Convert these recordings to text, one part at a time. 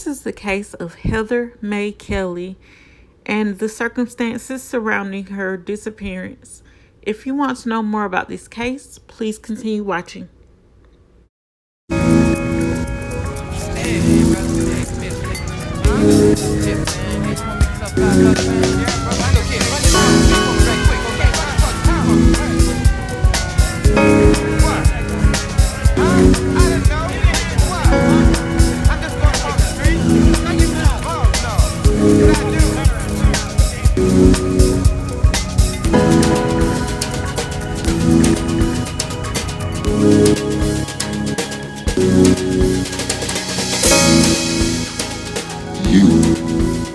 This is the case of Heather Mae Kelley and the circumstances surrounding her disappearance. If you want to know more about this case, please continue watching. You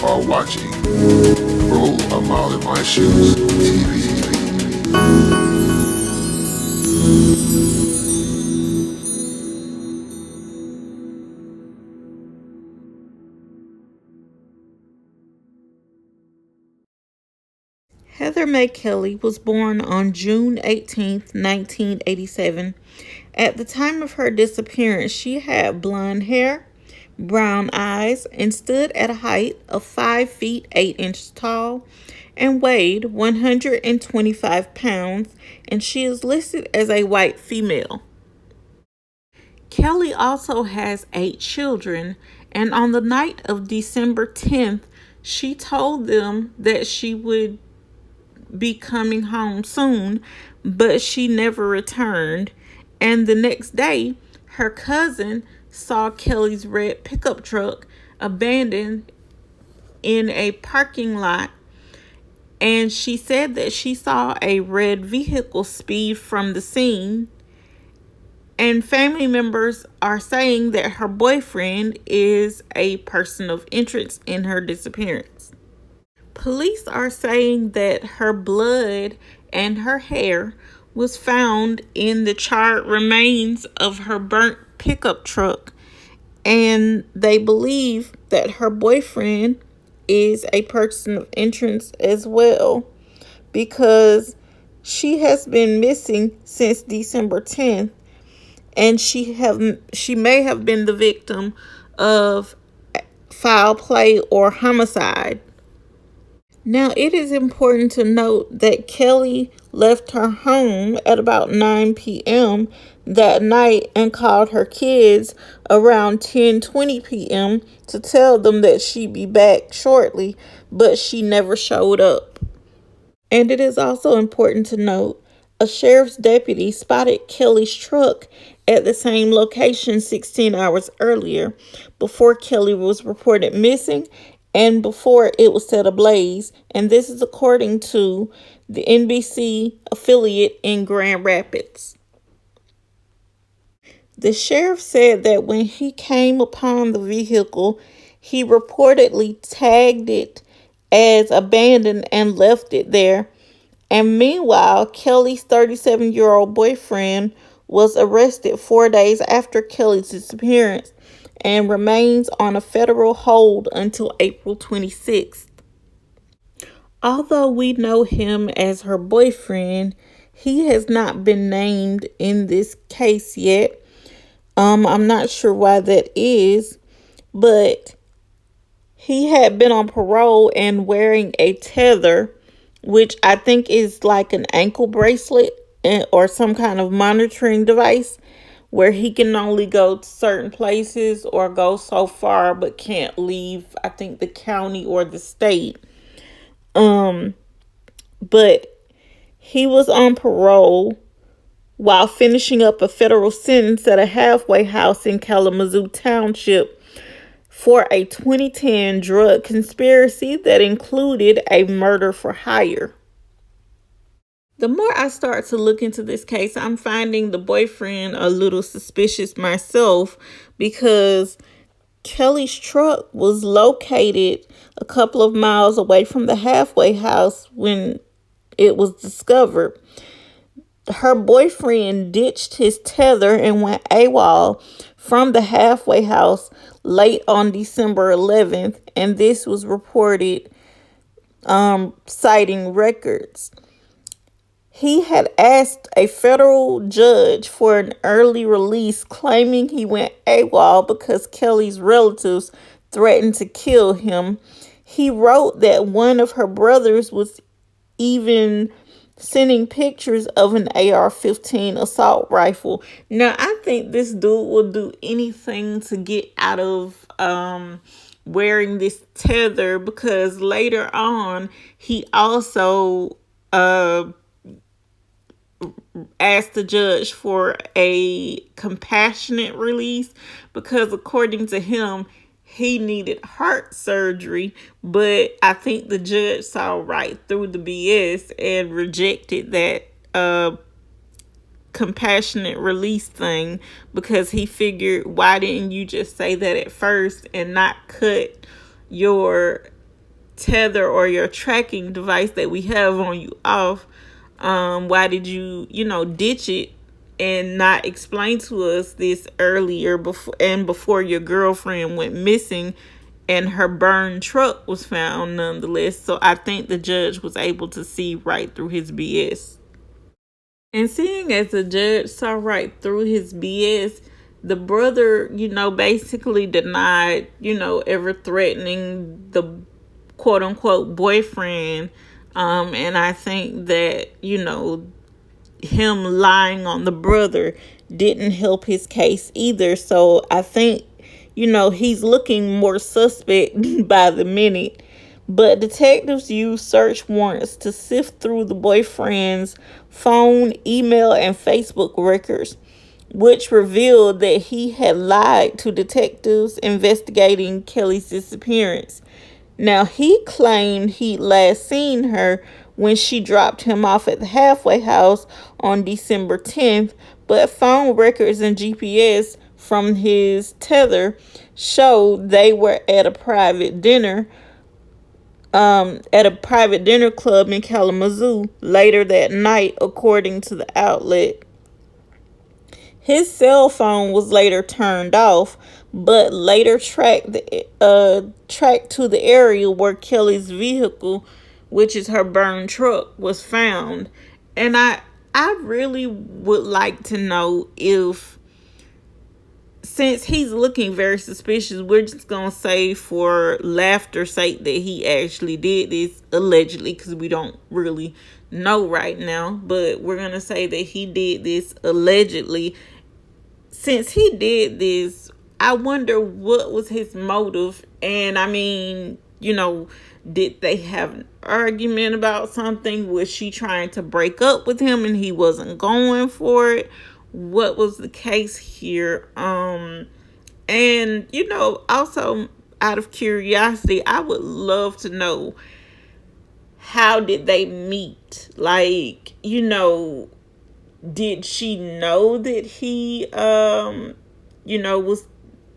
are watching Roll a Mile in My Shoes TV. Heather Mae Kelley was born on June 18th, 1987. At the time of her disappearance, she had blonde hair, brown eyes, and stood at a height of 5 feet 8 inches tall and weighed 125 pounds, and she is listed as a white female. Kelley also has 8 children, and on the night of December 10th, she told them that she would be coming home soon, but she never returned. And the next day, her cousin saw Kelley's red pickup truck abandoned in a parking lot, and she said that she saw a red vehicle speed from the scene. And family members are saying that her boyfriend is a person of interest in her disappearance. Police are saying that her blood and her hair was found in the charred remains of her burnt pickup truck, and they believe that her boyfriend is a person of interest as well, because she has been missing since December 10th, and she may have been the victim of foul play or homicide. Now, it is important to note that Kelley left her home at about 9 p.m. that night and called her kids around 10:20 p.m. to tell them that she'd be back shortly, but she never showed up. And it is also important to note a sheriff's deputy spotted Kelley's truck at the same location 16 hours earlier, before Kelley was reported missing and before it was set ablaze. And this is according to the NBC affiliate in Grand Rapids. The sheriff said that when he came upon the vehicle, he reportedly tagged it as abandoned and left it there. And meanwhile, Kelley's 37-year-old boyfriend was arrested 4 days after Kelley's disappearance and remains on a federal hold until April 26th. Although we know him as her boyfriend, he has not been named in this case yet. I'm not sure why that is, but he had been on parole and wearing a tether, which I think is like an ankle bracelet or some kind of monitoring device, where he can only go to certain places or go so far but can't leave, I think, the county or the state. But he was on parole while finishing up a federal sentence at a halfway house in Kalamazoo Township for a 2010 drug conspiracy that included a murder for hire. The more I start to look into this case, I'm finding the boyfriend a little suspicious myself, because Kelley's truck was located a couple of miles away from the halfway house when it was discovered. Her boyfriend ditched his tether and went AWOL from the halfway house late on December 11th, and this was reported citing records. He had asked a federal judge for an early release, claiming he went AWOL because Kelley's relatives threatened to kill him. He wrote that one of her brothers was even sending pictures of an AR-15 assault rifle. Now, I think this dude will do anything to get out of wearing this tether, because later on he also asked the judge for a compassionate release, because according to him, he needed heart surgery. But I think the judge saw right through the BS and rejected that compassionate release thing, because he figured, why didn't you just say that at first and not cut your tether or your tracking device that we have on you off? Why did you, ditch it and not explain to us this earlier, before your girlfriend went missing and her burned truck was found nonetheless? So I think the judge was able to see right through his BS. And seeing as the judge saw right through his BS, the brother, basically denied, ever threatening the quote unquote boyfriend. And I think that, him lying on the brother didn't help his case either. So I think, he's looking more suspect by the minute. But detectives used search warrants to sift through the boyfriend's phone, email, and Facebook records, which revealed that he had lied to detectives investigating Kelley's disappearance. Now, he claimed he'd last seen her when she dropped him off at the halfway house on December 10th, but phone records and GPS from his tether showed they were at a private dinner club in Kalamazoo later that night, according to the outlet. His cell phone was later turned off, but later tracked to the area where Kelley's vehicle, which is her burned truck, was found. And I really would like to know if, since he's looking very suspicious, we're just going to say for laughter's sake that he actually did this allegedly, because we don't really know right now, but we're going to say that he did this allegedly. Since he did this, I wonder what was his motive. And I mean, did they have an argument about something? Was she trying to break up with him and he wasn't going for it? What was the case here? And also out of curiosity, I would love to know, how did they meet? Like, did she know that he was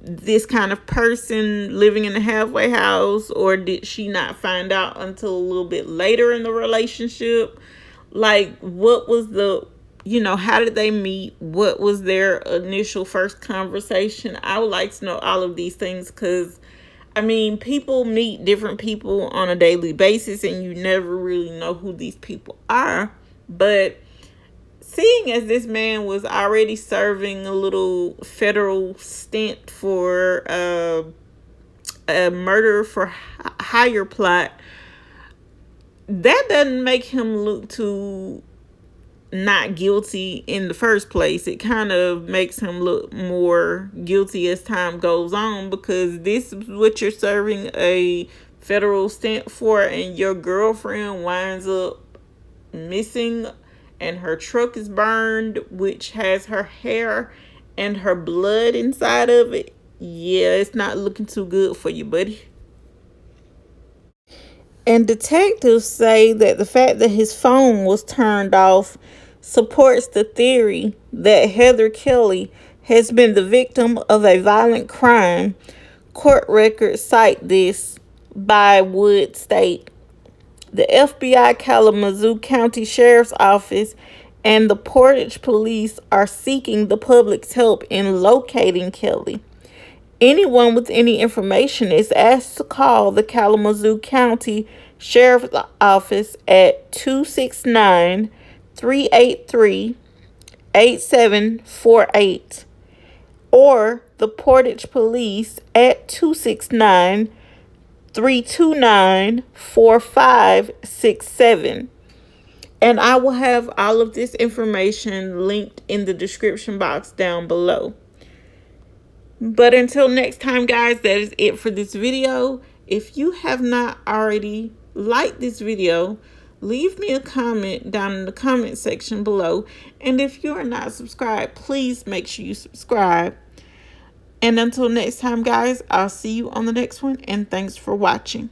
this kind of person living in a halfway house, or did she not find out until a little bit later in the relationship? Like, what was the, how did they meet? What was their initial first conversation? I would like to know all of these things, because I mean, people meet different people on a daily basis and you never really know who these people are. But seeing as this man was already serving a little federal stint for a murder for hire plot, that doesn't make him look too not guilty in the first place. It kind of makes him look more guilty as time goes on, because this is what you're serving a federal stint for, and your girlfriend winds up missing and her truck is burned, which has her hair and her blood inside of it. Yeah, it's not looking too good for you, buddy. And detectives say that the fact that his phone was turned off supports the theory that Heather Kelley has been the victim of a violent crime. Court records cite this by Wood State. The FBI Kalamazoo County Sheriff's Office and the Portage Police are seeking the public's help in locating Kelley. Anyone with any information is asked to call the Kalamazoo County Sheriff's Office at 269-383-8748 or the Portage Police at 269-329-4567. And I will have all of this information linked in the description box down below. But until next time, guys, that is it for this video. If you have not already liked this video, leave me a comment down in the comment section below. And if you are not subscribed, please make sure you subscribe. And until next time, guys, I'll see you on the next one. And thanks for watching.